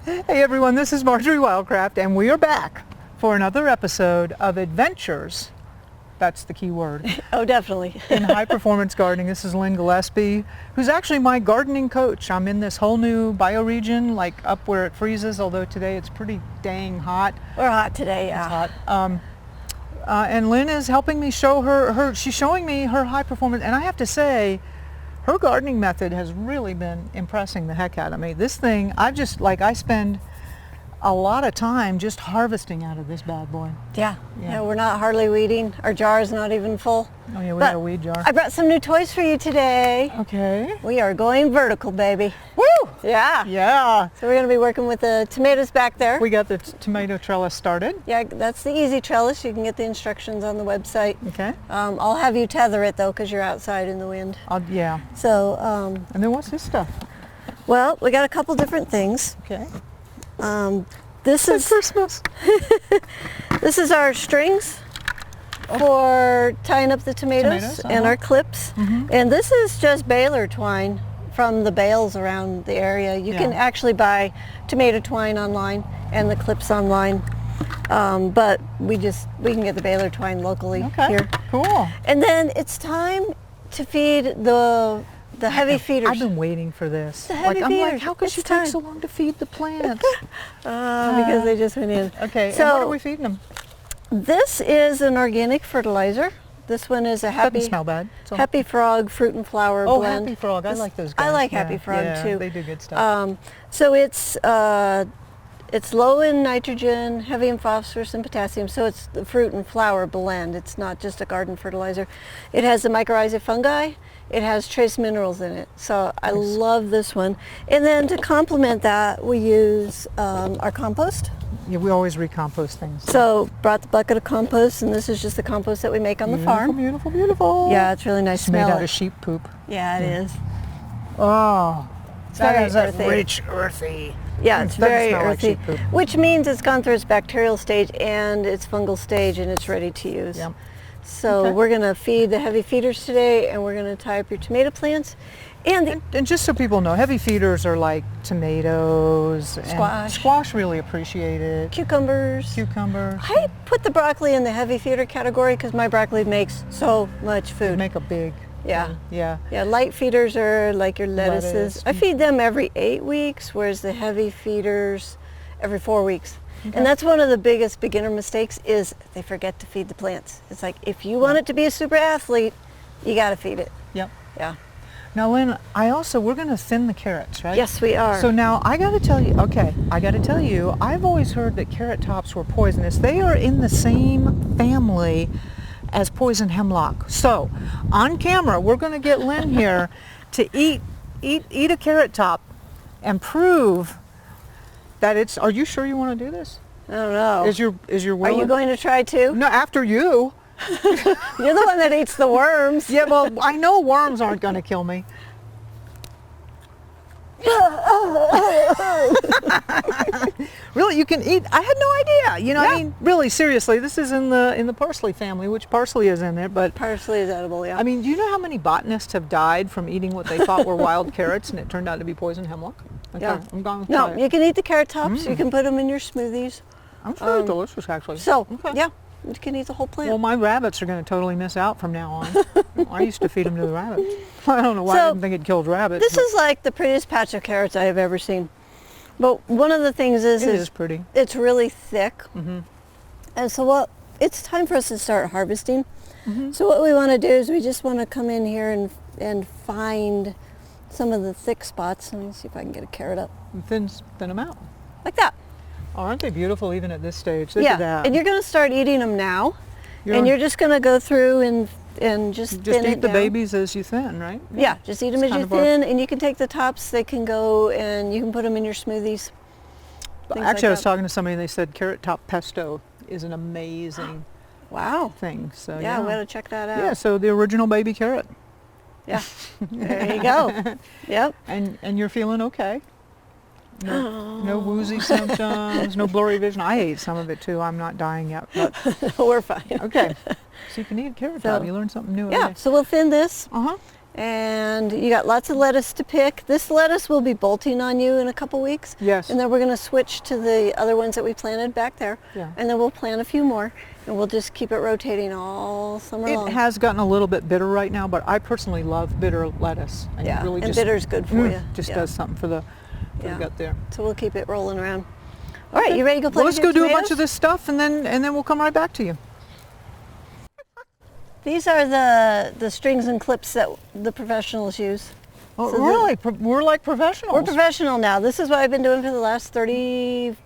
Hey everyone, this is Marjory Wildcraft, and we are back for another episode of Adventures. That's the key word. Oh, definitely. In high performance gardening. This is Lynn Gillespie, who's actually my gardening coach. I'm in this whole new bioregion, like up where it freezes, although today it's pretty dang hot. We're hot today, yeah. It's hot. And Lynn is helping me show she's showing me her high performance, and I have to say, her gardening method has really been impressing the heck out of me. This thing, I spend a lot of time just harvesting out of this bad boy. Yeah, we're not hardly weeding. Our jar is not even full. Oh yeah, we got a weed jar. I brought some new toys for you today. Okay. We are going vertical, baby. Woo! Yeah. Yeah. So we're going to be working with the tomatoes back there. We got the tomato trellis started. Yeah, that's the easy trellis. You can get the instructions on the website. Okay. I'll have you tether it though, because you're outside in the wind. Yeah. So. And then what's this stuff? Well, we got a couple different things. Okay. This is Christmas. This is our strings for tying up the tomatoes and our clips. Mm-hmm. And this is just baler twine from the bales around the area. You can actually buy tomato twine online and the clips online. But we can get the baler twine locally here. Cool. And then it's time to feed the heavy feeders. I've been waiting for this. The heavy feeders. I'm like, how could she take so long to feed the plants? Because they just went in. Okay, so and what are we feeding them? This is an organic fertilizer. This one is a Doesn't smell bad. Happy Frog fruit and flower blend. Happy Frog. I like those guys. I like Happy Frog too. They do good stuff. So it's low in nitrogen, heavy in phosphorus and potassium, so it's the fruit and flower blend. It's not just a garden fertilizer. It has the mycorrhizae fungi. It has trace minerals in it, so I love this one. And then to complement that, we use our compost. Yeah, we always recompost things. So brought the bucket of compost, and this is just the compost that we make on the farm. Beautiful, beautiful. Yeah, it's really nice. It's made out of sheep poop. Yeah, it is. Oh, It's that very is that earthy. rich, earthy. Yeah, it's Doesn't very smell like earthy, sheep poop. which means it's gone through its bacterial stage and its fungal stage, and it's ready to use. Yep. So we're going to feed the heavy feeders today, and we're going to tie up your tomato plants. And just so people know, heavy feeders are like tomatoes, Squash. And squash really appreciate it. cucumbers. Cucumbers. I put the broccoli in the heavy feeder category because my broccoli makes so much They food. make a big. Yeah. Yeah. Yeah, light feeders are like your lettuces. Lettuce. I feed them every 8 weeks, whereas the heavy feeders every 4 weeks. Okay. And that's one of the biggest beginner mistakes is they forget to feed the plants. It's like, if you want it to be a super athlete, you got to feed it. Yep. Yeah. Now, Lynn, we're going to thin the carrots, right? Yes, we are. So now I got to tell you, I've always heard that carrot tops were poisonous. They are in the same family as poison hemlock. So on camera, we're going to get Lynn here to eat a carrot top and prove that it's. Are you sure you want to do this? I don't know. Is your will? Are you going to try too? No, after you. You're the one that eats the worms. Yeah, well, I know worms aren't going to kill me. Really, you can eat. I had no idea. I mean, really, seriously, this is in the parsley family, which parsley is in there. But Parsley is edible, yeah. I mean, do you know how many botanists have died from eating what they thought were wild carrots, and it turned out to be poison hemlock? Okay, Yeah. I'm going with No, that. you can eat the carrot tops. You can put them in your smoothies. I'm sure it's delicious, actually. So, Okay. yeah, you can eat the whole plant. Well, my rabbits are going to totally miss out from now on. I used to feed them to the rabbits. I don't know why I didn't think it killed rabbits. This is like the prettiest patch of carrots I have ever seen. But one of the things is it is pretty. it's really thick. Mm-hmm. And so it's time for us to start harvesting. Mm-hmm. So what we want to do is we just want to come in here and find some of the thick spots. Let me see if I can get a carrot up. Thin them out. Like that. Oh, aren't they beautiful even at this stage? Look Yeah, at that. and you're going to start eating them now. You're just going to go through and just thin eat it the down. babies as you thin, right? Yeah, just eat them as kind you of our- thin, and you can take the tops. They can go, and you can put them in your smoothies. things Actually, I was like that. talking to somebody, and they said carrot top pesto is an amazing Wow. thing. So Yeah, we got to check that out. Yeah, so the original baby carrot. Yeah. There you go. Yep. And you're feeling okay. No woozy symptoms, no blurry vision. I ate some of it too. I'm not dying yet. But We're fine. okay. So you can eat a carrot top. You learn something new every Yeah, day. so we'll thin this. Uh-huh. And you got lots of lettuce to pick. This lettuce will be bolting on you in a couple weeks. Yes. And then we're going to switch to the other ones that we planted back there. Yeah. And then we'll plant a few more, and we'll just keep it rotating all summer long. It has gotten a little bit bitter right now, but I personally love bitter lettuce. And Yeah, it really and just, bitter's good for you. Just Yeah. does something for the Yeah. gut there. So we'll keep it rolling around. All right, you ready to go plant Well, let's your go do a bunch tomatoes? of this stuff, and then we'll come right back to you. These are the strings and clips that the professionals use. Oh, So the- really? We're like professionals. We're professional now. This is what I've been doing for the last 33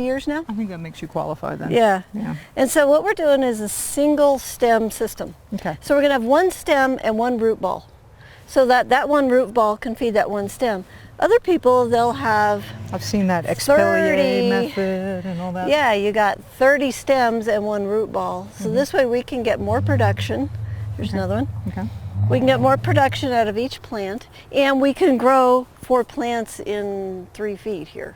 years now. I think that makes you qualify then. Yeah. Yeah. And so what we're doing is a single stem system. Okay. So we're going to have one stem and one root ball. So that one root ball can feed that one stem. Other people, they'll have, I've seen that exfoliate 30 method and all that. yeah, you got 30 stems and one root ball. So this way we can get more production. Here's another one. Okay. We can get more production out of each plant, and we can grow 4 plants in 3 feet here.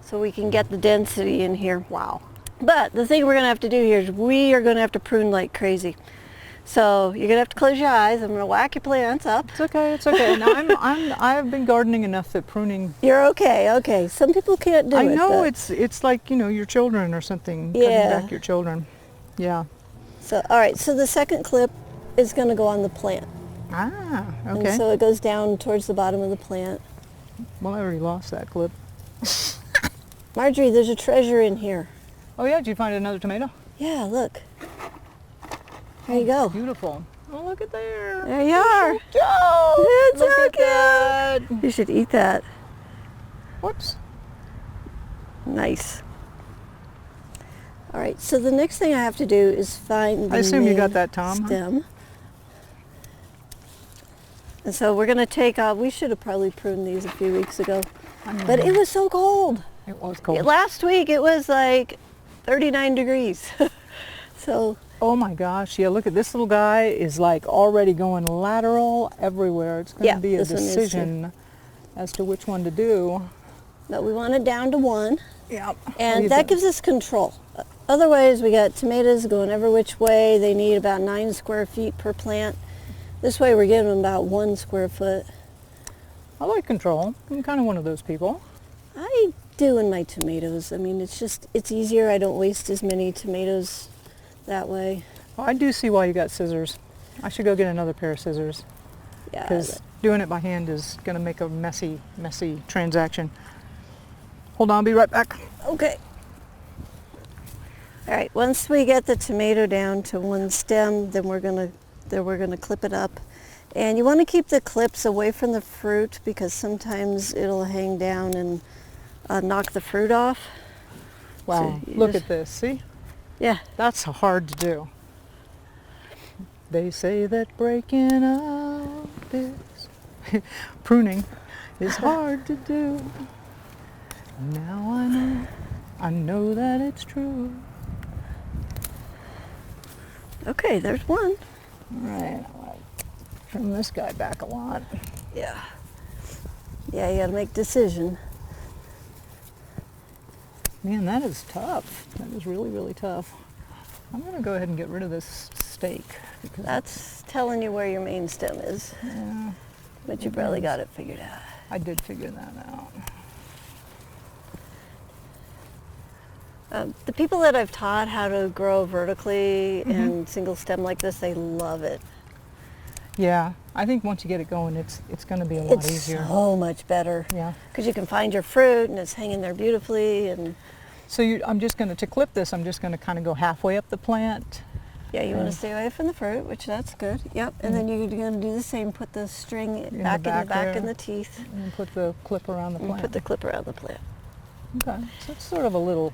So we can get the density in here. Wow. But the thing we're going to have to do here is we are going to have to prune like crazy. So you're going to have to close your eyes. I'm going to whack your plants up. It's okay. It's okay. Now I've been gardening enough that pruning. You're okay. Okay. Some people can't do it. I know but- it's like your children or something. Yeah. Cutting back your children. Yeah. So all right. So the second clip is going to go on the plant. Ah. Okay. And so it goes down towards the bottom of the plant. Well, I already lost that clip. Marjory, there's a treasure in here. Oh yeah. Did you find another tomato? Yeah. Look. There you go. Beautiful. Oh, look at there. There you are. Joe. It's Look so at that. You should eat that. Whoops. Nice. All right, so the next thing I have to do is find the I assume you got main that, Tom, huh? stem. And so we're going to take off, we should have probably pruned these a few weeks ago, but it was so cold. It was cold. Last week it was like 39 degrees. So, Oh my gosh, yeah, look at this little guy is like already going lateral everywhere. It's going to Yeah, be a this one is too. decision as to which one to do. but we want it down to 1, Yeah. and that gives us control. Otherwise, we got tomatoes going every which way. They need about 9 square feet per plant. This way we're getting them about 1 square foot. I like control. I'm kind of one of those people. I do in my tomatoes. I mean, it's easier. I don't waste as many tomatoes that way. Well, I do see why you got scissors. I should go get another pair of scissors Yeah. because doing it by hand is going to make a messy transaction. Hold on, I'll be right back. Okay. All right. Once we get the tomato down to 1 stem, then we're gonna clip it up. And you want to keep the clips away from the fruit because sometimes it'll hang down and knock the fruit off. Wow, So you look just- at this. See? Yeah. That's hard to do. They say that breaking up is pruning is hard to do. Now I know that it's true. Okay. There's one. All right, I want to trim this guy back a lot. Yeah. Yeah. You got to make decision. Man, that is tough. That is really, really tough. I'm going to go ahead and get rid of this stake. Because That's telling you where your main stem is, yeah, but you probably got it figured out. I did figure that out. The people that I've taught how to grow vertically and single stem like this, they love it. Yeah, I think once you get it going, it's going to be a lot It's easier. so much better Yeah. because you can find your fruit and it's hanging there beautifully. And So I'm just going to clip this, I'm just going to kind of go halfway up the plant. yeah, you want to stay away from the fruit, which that's good. Yep. And then you're going to do the same. Put the string back in the back back there. in the teeth And put the clip around the and plant. put the clip around the plant. Okay, so it's sort of a little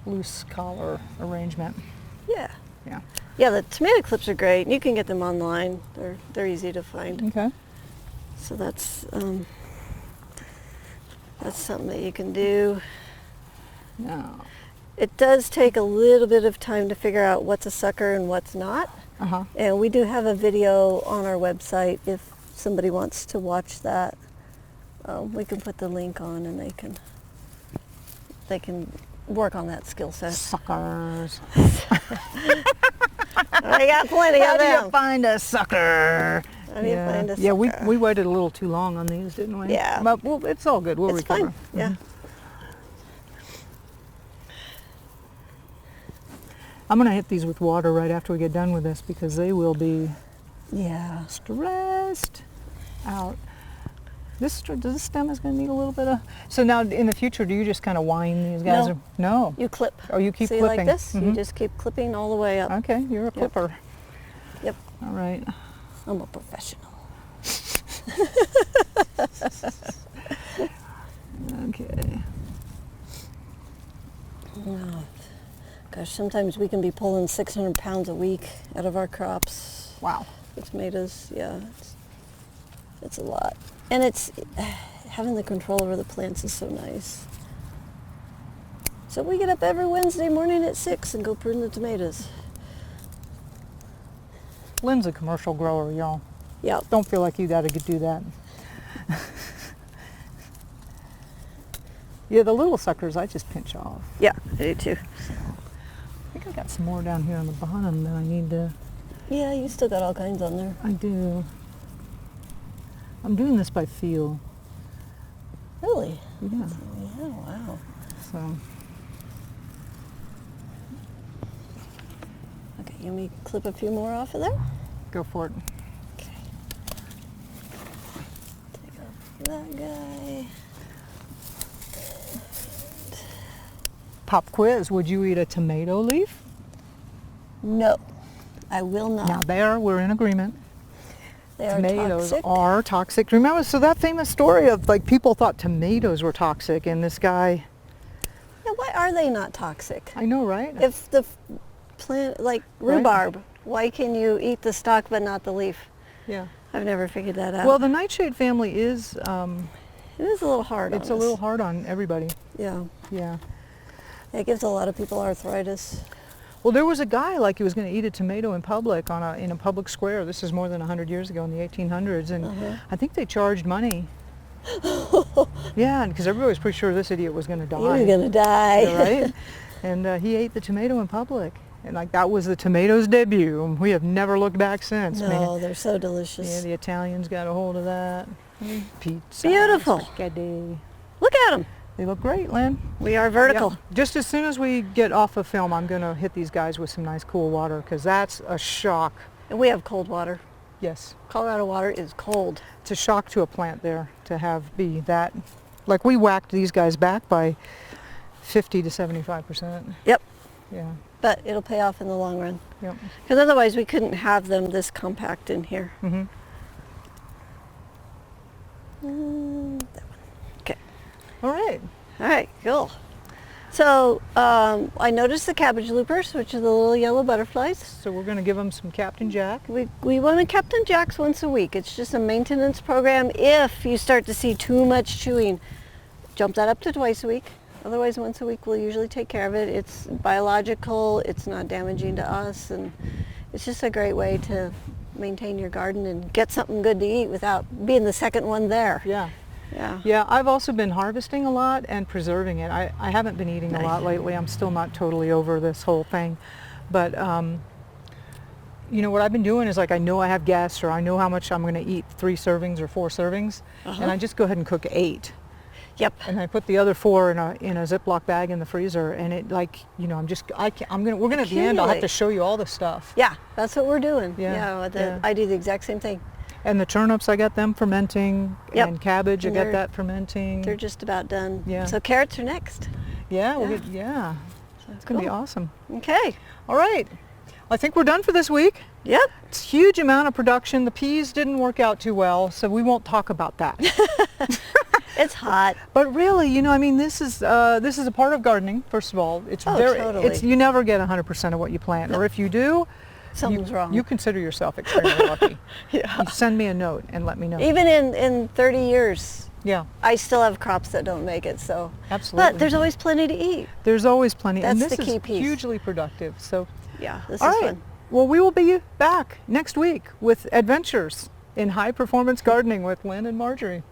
loose collar arrangement. Yeah. Yeah. Yeah, the tomato clips are great. You can get them online. They're easy to find. Okay. So that's something that you can do. Now, It does take a little bit of time to figure out what's a sucker and what's not. uh-huh. And we do have a video on our website if somebody wants to watch that. We can put the link on and they can work on that skill set. Suckers. I got plenty How of do you them. find a sucker? How do you find a Yeah, sucker? we waited a little too long on these, didn't we? Yeah. But it's all good. We'll It's recover. fine. Yeah. I'm going to hit these with water right after we get done with this because they will be Yeah. stressed out. This stem is going to need a little bit of... So now in the future, do you just kind of wind these guys? No. No. You clip. Oh, you keep See, clipping. like this? You Mhm. just keep clipping all the way up. Okay, you're a clipper. Yep. All right. I'm a professional. Okay. Oh, gosh, sometimes we can be pulling 600 pounds a week out of our crops. Wow. The tomatoes, yeah, it's a lot. And it's, having the control over the plants is so nice. So we get up every Wednesday morning at 6 and go prune the tomatoes. Lynn's a commercial grower, y'all. Yep. Don't feel like you got to do that. Yeah, the little suckers I just pinch off. Yeah, I do too. I think I got some more down here on the bottom that I need to... Yeah, you still got all kinds on there. I do. I'm doing this by feel. Really? Yeah. Yeah, wow. So, Okay, you want me to clip a few more off of there? go for it. Okay. Take off that guy. Pop quiz. Would you eat a tomato leaf? No, I will not. Now there, we're in agreement. They are Tomatoes toxic. are toxic. Remember, so that famous story of like people thought tomatoes were toxic and this guy... Yeah, why are they not toxic? I know, right? If the plant, like rhubarb, why can you eat the stalk but not the leaf? Yeah. I've never figured that out. Well, the nightshade family is... it is a little hard on it's a us. little hard on everybody. Yeah. Yeah. It gives a lot of people arthritis. Well, there was a guy like he was going to eat a tomato in public in a public square. This is more than 100 years ago in the 1800s, and I think they charged money. Yeah, because everybody was pretty sure this idiot was going to die. You're gonna die. Yeah, right? And he ate the tomato in public, and like that was the tomato's debut. And we have never looked back since. No, Man. they're so delicious. Yeah, the Italians got a hold of that. Pizza. Beautiful. Spaghetti. Look at them. They look great, Lynn. We are vertical. Yeah. Just as soon as we get off of film, I'm going to hit these guys with some nice cool water because that's a shock. And we have cold water. Yes. Colorado water is cold. It's a shock to a plant there to have be that. Like we whacked these guys back by 50 to 75%. Yep. Yeah. But it'll pay off in the long run. Yep. Because otherwise we couldn't have them this compact in here. Mm-hmm. That one. Okay. All right. All right, cool. So I noticed the cabbage loopers, which are the little yellow butterflies. So we're going to give them some Captain Jack. We want to Captain Jacks once a week. It's just a maintenance program. If you start to see too much chewing, jump that up to twice a week. Otherwise, once a week we'll usually take care of it. It's biological, it's not damaging to us, and it's just a great way to maintain your garden and get something good to eat without being the second one there. Yeah. Yeah. Yeah, I've also been harvesting a lot and preserving it. I haven't been eating a lot lately. I'm still not totally over this whole thing. But, you know, what I've been doing is like I know I have guests or I know how much I'm going to eat, 3 servings or 4 servings, and I just go ahead and cook 8. Yep. And I put the other 4 in a Ziploc bag in the freezer, and it like, you know, we're gonna at the end, I'll have to show you all the stuff. Yeah, that's what we're doing. Yeah, yeah. I do the exact same thing. And the turnips, I got them fermenting, Yep. and cabbage, And I got they're- that fermenting. They're just about done. Yeah. So carrots are next. Yeah, Yeah. It's gonna be Cool. awesome. Okay. All right, I think we're done for this week. Yep. It's a huge amount of production. The peas didn't work out too well, so we won't talk about that. It's hot. But really, you know, I mean, this is a part of gardening. First of all, it's Totally. you never get 100% of what you plant, or if you do, Something's wrong. You consider yourself extremely lucky. Yeah. You send me a note and let me know. Even in 30 years, Yeah, I still have crops that don't make it. So. absolutely. But there's always plenty to eat. There's always plenty, and That's this the key is piece. hugely productive. So, Yeah. This all is right. fun. Well, we will be back next week with adventures in high performance gardening with Lynn and Marjory.